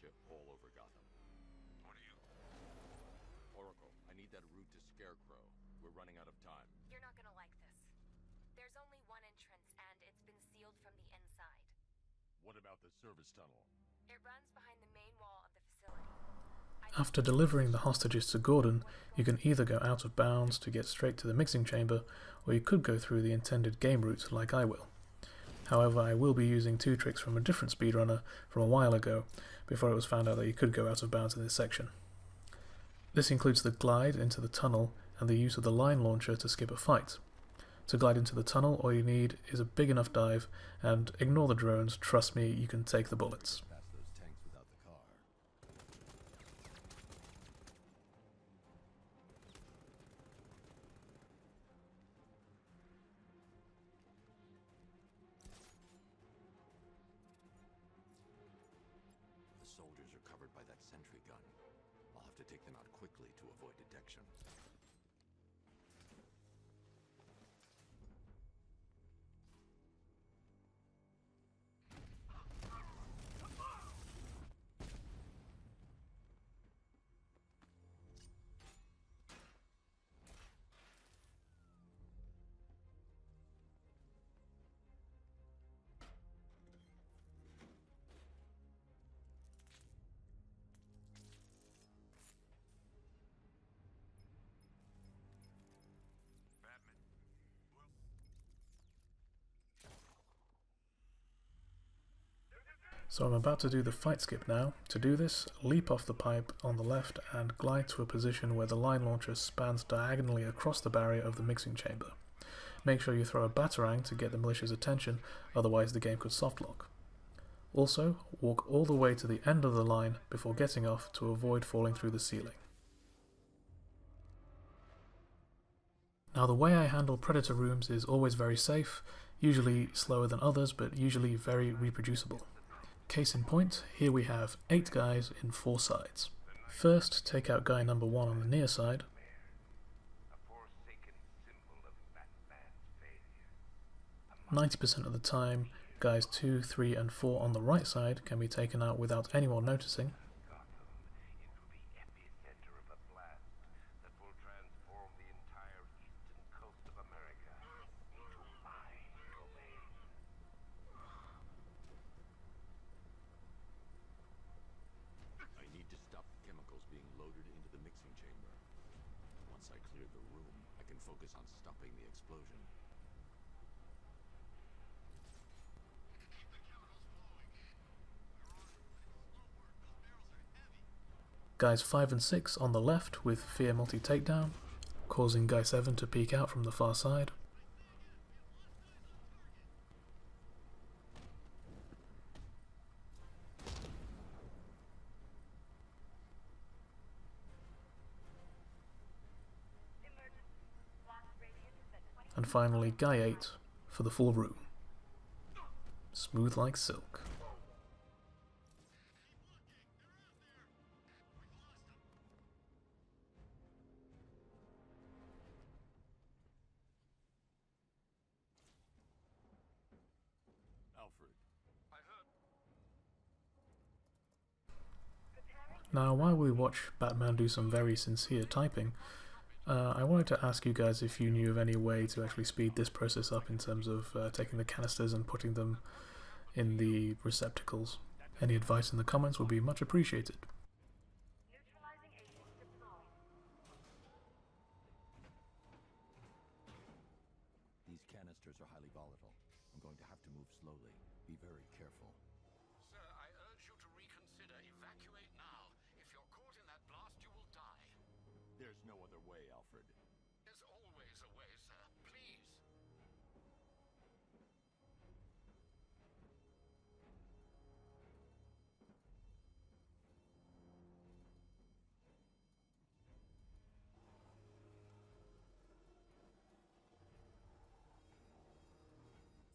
militia all over Gotham. What are you? Oracle, I need that route to Scarecrow. We're running out of time. You're not gonna like this. There's only one entrance, and it's been sealed from the inside. What about the service tunnel? It runs behind the main wall of the facility. After delivering the hostages to Gordon, you can either go out of bounds to get straight to the mixing chamber, or you could go through the intended game route like I will. However, I will be using two tricks from a different speedrunner from a while ago, before it was found out that you could go out of bounds in this section. This includes the glide into the tunnel and the use of the line launcher to skip a fight. To glide into the tunnel, all you need is a big enough dive, and ignore the drones, trust me, you can take the bullets. Pass those tanks without the car. The soldiers are covered by that sentry gun. I'll have to take them out quickly to avoid detection. So I'm about to do the fight skip now. To do this, leap off the pipe on the left and glide to a position where the line launcher spans diagonally across the barrier of the mixing chamber. Make sure you throw a batarang to get the militia's attention, otherwise the game could softlock. Also, walk all the way to the end of the line before getting off to avoid falling through the ceiling. Now the way I handle Predator rooms is always very safe, usually slower than others, but usually very reproducible. Case in point, here we have 8 guys in 4 sides. First, take out guy number 1 on the near side. A forsaken symbol of Batman's failure. 90% of the time, guys 2, 3 and 4 on the right side can be taken out without anyone noticing. Gotham into the epicenter of a blast that will transform the entire eastern coast of America into my domain. I need to stop the chemicals being loaded into the mixing chamber. Once I clear the room, I can focus on stopping the explosion. Guys 5 and 6 on the left with Fear multi-takedown, causing guy 7 to peek out from the far side. And finally guy 8 for the full room. Smooth like silk. Alfred. I heard. Now while we watch Batman do some very sincere typing, I wanted to ask you guys if you knew of any way to actually speed this process up in terms of taking the canisters and putting them in the receptacles. Any advice in the comments would be much appreciated. Neutralizing agents deployed. These canisters are highly volatile. I'm going to have to move slowly. Be very careful. Sir, I urge you to reconsider. Evacuate now. If you're caught in that blast, you will die. There's no other way, Alfred. There's always a way, sir. Please.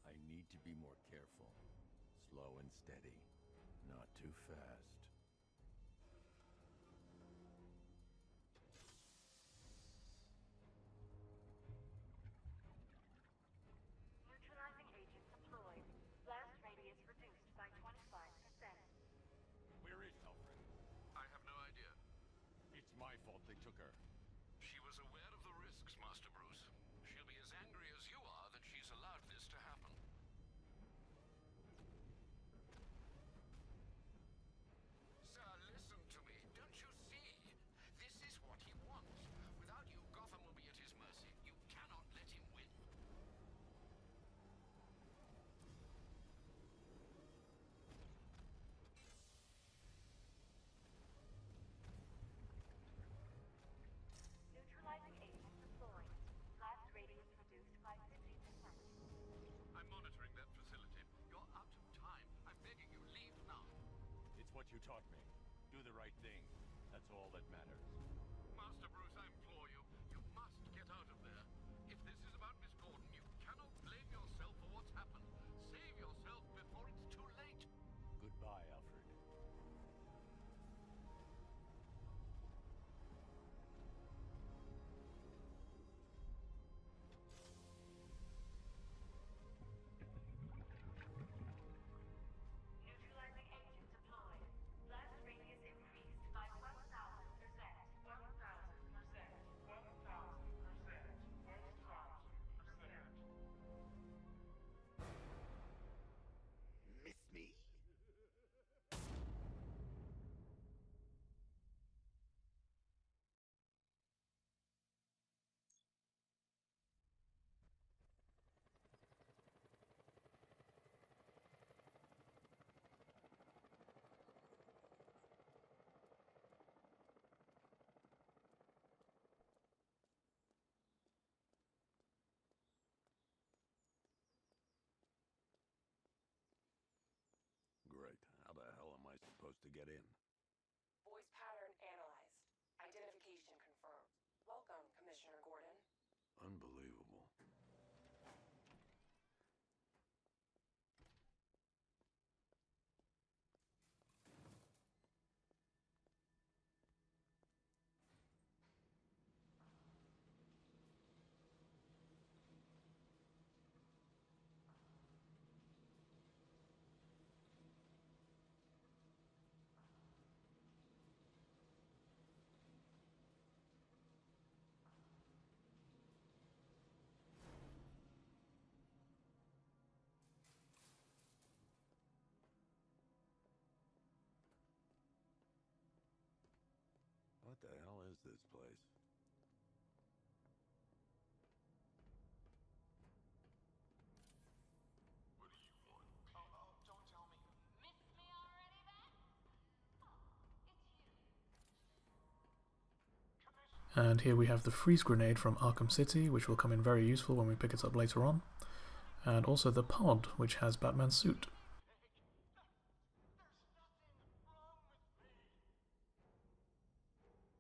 I need to be more careful. Slow and steady. Not too fast. Neutralizing agent deployed. Blast radius reduced by 25%. Where is Alfred? they took her? She was aware of the risks, Master Bruce. She'll be as angry as you are that she's allowed this to happen. Sir, listen to me. Don't you see? This is what he wants. Without you, Gotham will be at his mercy. You cannot let him win. Neutralizing agent deployed. Blast radius reduced by 50%. I'm monitoring that facility. You're out of time. I'm begging you, leave now. It's what you taught me. Do the right thing. That's all that matters. Master Bruce, I implore you. You must get out of there. If this is about Miss Gordon, you cannot blame yourself for what's happened. Save yourself before it's too late. Goodbye, Alfred. Neutralizing agent deployed. Blast radius increased by 1,000%. 1,000%. 1,000%. Miss me? Great. How the hell am I supposed to get in? Voice pattern analyzed. Identification confirmed. Welcome, Commissioner Gordon. Unbelievable. What the hell is this place? What do you want? Oh, don't tell me. Miss me already then? Oh, it's you. And here we have the freeze grenade from Arkham City, which will come in very useful when we pick it up later on. And also the pod, which has Batman's suit.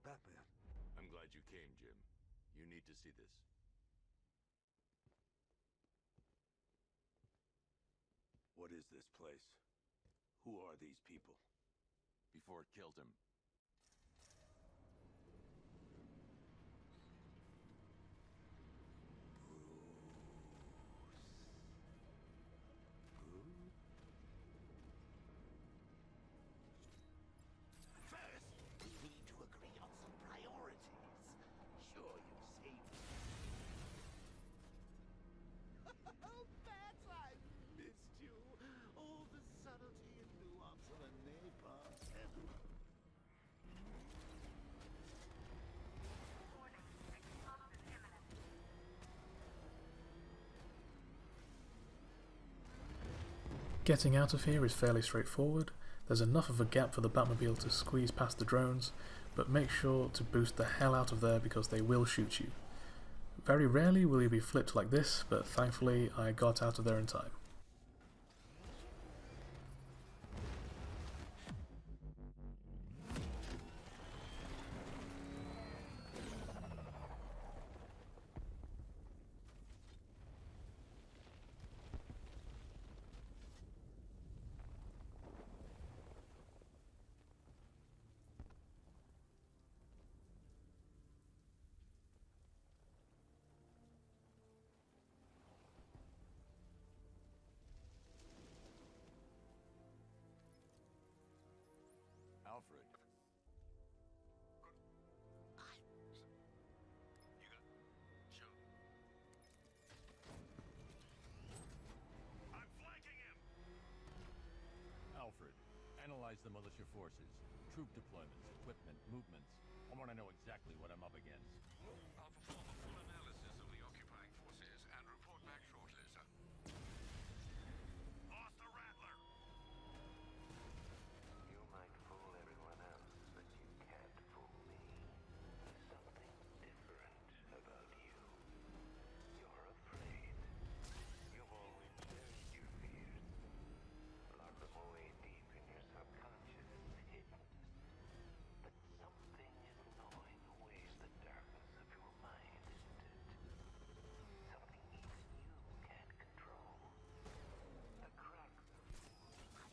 Batman. I'm glad you came, Jim. You need to see this. What is this place? Who are these people? Before it killed him. First, we need to agree on some priorities. Sure, you saved me. Oh, Bats, I missed you. All the subtlety and nuance of a napalm cinema. Warning. Explosive imminent. Getting out of here is fairly straightforward. There's enough of a gap for the Batmobile to squeeze past the drones, but make sure to boost the hell out of there because they will shoot you. Very rarely will you be flipped like this, but thankfully I got out of there in time. Alfred. I'm Analyze the militia forces, troop deployments, equipment, movements. I want to know exactly what I'm up against. I'll perform a full analysis of the occupying forces and report back shortly, sir. Lost the Rattler! You might fool everyone else, but you can't fool me. There's something different about you. You're afraid. You've always buried your fears. Lock them away deep in your subconscious, hidden. But something is gnawing away at the darkness of your mind, isn't it? Something even you can't control. The cracks of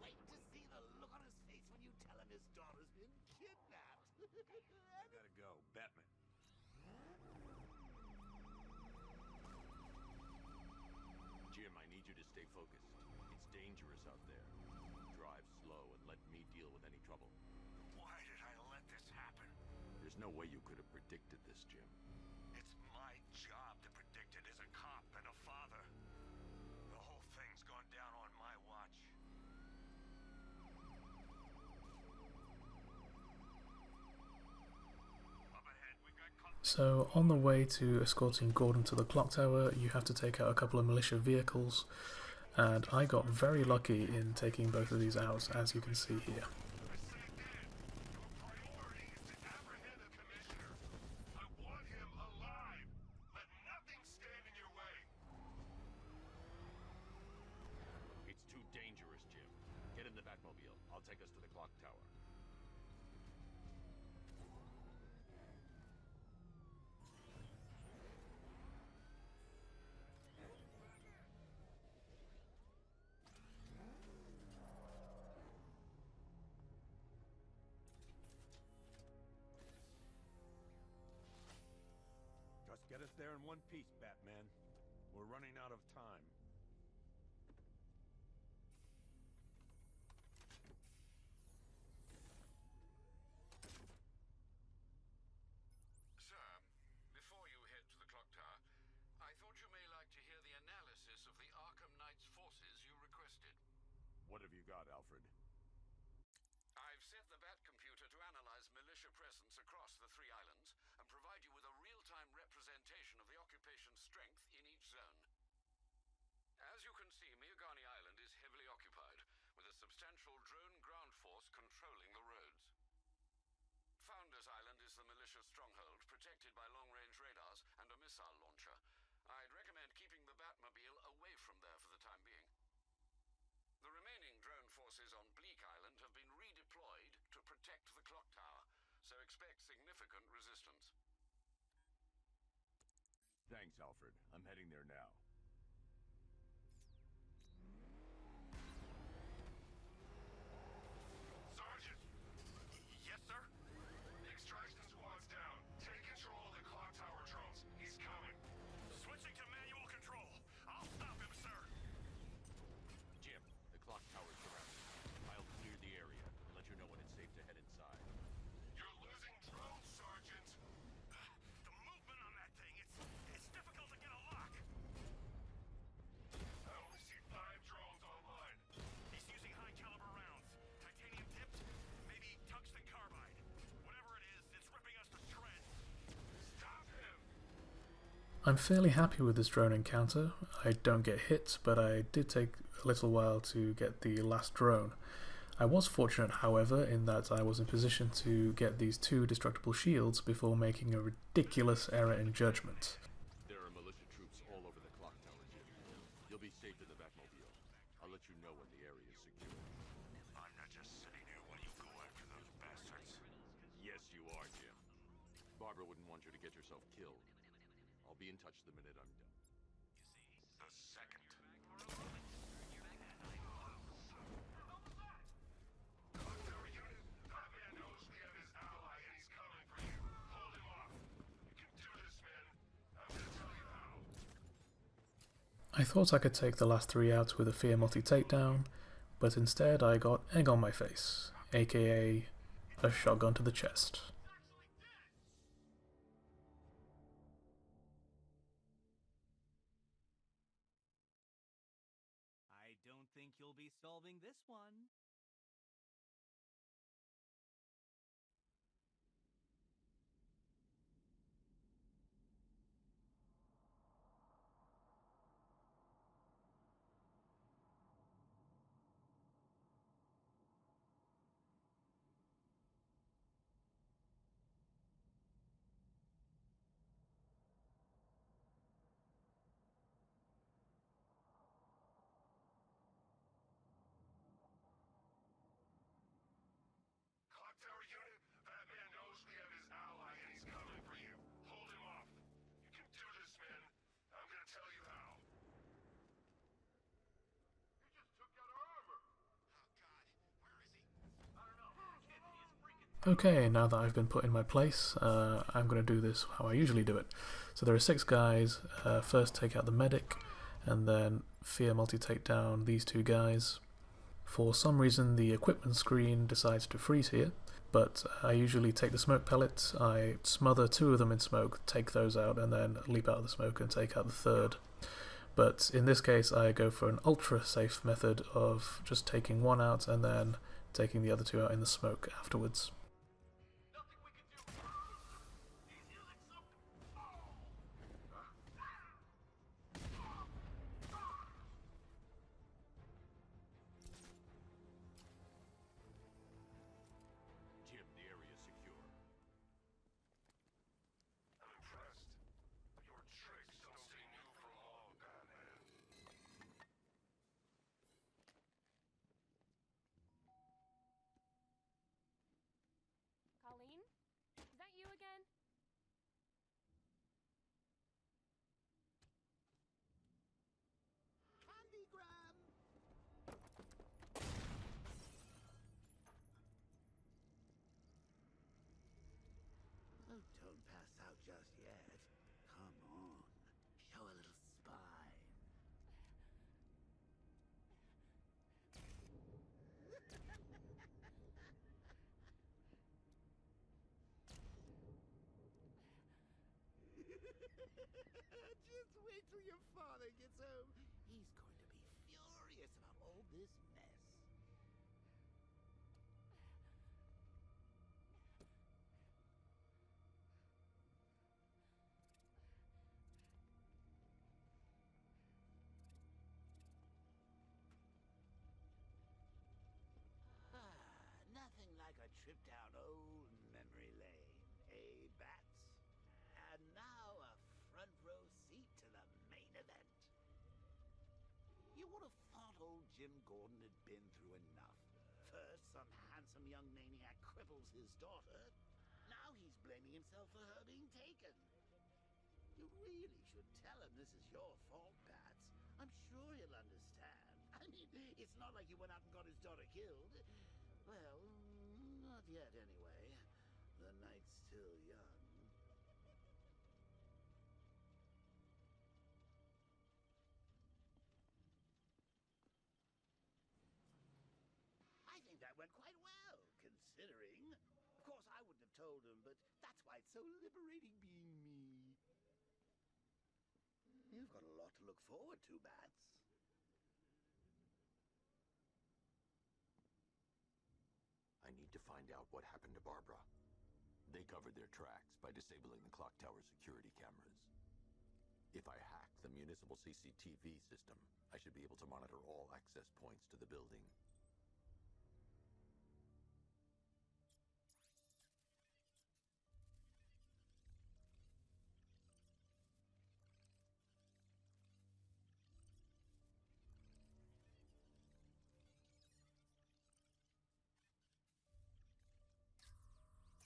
Wait to see the look on his face when you tell him his daughter's been kidnapped. I gotta go. Batman. Jim, I need you to stay focused. It's dangerous out there. Drive slow and let me deal with any trouble. Why did I let this happen? There's no way you could have predicted this, Jim. It's my job to predict it as a cop and a father. The whole thing's gone down on my watch. Up ahead, we've got So on the way to escorting Gordon to the clock tower, you have to take out a couple of militia vehicles, and I got very lucky in taking both of these out, as you can see here. priority is to apprehend the commissioner. I want him alive. Let nothing stand in your way. It's too dangerous, Jim. Get in the Batmobile. I'll take us to the clock tower. Just get us there in one piece, Batman. We're running out of time. Sir, before you head to the clock tower, I thought you may like to hear the analysis of the Arkham Knight's forces you requested. What have you got, Alfred? I've set the Bat computer to analyze militia presence across the three islands and provide you with a real-time representation of the occupation's strength in each zone. As you can see, Miagani Island is heavily occupied, with a substantial drone ground force controlling the roads. Founders Island is the militia stronghold, protected by long-range radars and a missile launcher. I'd recommend keeping the Batmobile away from there for the time being. The remaining drone forces on Bleak Island have been redeployed to protect the clock tower, so expect significant resistance. Thanks, Alfred. I'm heading there now. Sergeant! Yes, sir? The extraction squad's down. Take control of the clock tower drones. He's coming. Switching to manual control. I'll stop him, sir. Jim, the clock tower's surrounded. I'll clear the area and let you know when it's safe to head inside. You're losing drones, Sergeant. The movement on that thing, it's difficult to get a lock. I only see 5 drones online. He's using high-caliber rounds. Titanium tipped, maybe tungsten carbide. Whatever it is, it's ripping us to shreds. Stop him! I'm fairly happy with this drone encounter. I don't get hit, but I did take a little while to get the last drone. I was fortunate, however, in that I was in position to get these 2 destructible shields before making a ridiculous error in judgment. There are militia troops all over the clock tower, Jim. You'll be safe in the Batmobile. I'll let you know when the area is secure. I'm not just sitting here while you go after those bastards. Yes, you are, Jim. Barbara wouldn't want you to get yourself killed. I'll be in touch the minute I'm done. The second. Clock tower unit, Batman knows we have his ally and he's coming for you. Hold him off. You can do this, man. I'm gonna tell you how. I thought I could take the last 3 out with a Fear multi-takedown, but instead I got egg on my face, aka a shotgun to the chest. I don't think you'll be solving this one. Okay, now that I've been put in my place, I'm going to do this how I usually do it. So there are 6 guys. First take out the medic, and then fear multi-take down these 2 guys. For some reason the equipment screen decides to freeze here, but I usually take the smoke pellets, I smother 2 of them in smoke, take those out, and then leap out of the smoke and take out the 3rd. But in this case I go for an ultra safe method of just taking 1 out and then taking the other 2 out in the smoke afterwards. Jim, the area's secure. I'm impressed. Your tricks don't stay new for long, Batman. Colleen? Is that you again? Candygram! Oh, don't pass out just yet. Come on. Show a little spine. Just wait till your father gets home. He's going to be furious about all this mess. Nothing like a trip down old memory lane, eh, Bats? And now a front row seat to the main event. You would have thought old Jim Gordon had been through enough. First, some handsome young maniac cripples his daughter. Now he's blaming himself for her being taken. You really should tell him this is your fault, Bats. I'm sure he'll understand. I mean, it's not like you went out and got his daughter killed. Well, not yet anyway. The night's still young. I think that went quite well, considering. Of course, I wouldn't have told him, but that's why it's so liberating being me. You've got a lot to look forward to, Bats. I need to find out what happened to Barbara. They covered their tracks by disabling the clock tower's security cameras. If I hack the municipal CCTV system, I should be able to monitor all access points to the building.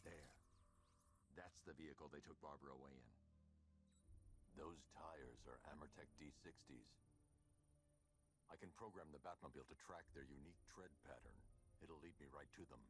There. That's the vehicle they took Barbara away in. Those tires are Amertech D60s. I can program the Batmobile to track their unique tread pattern. It'll lead me right to them.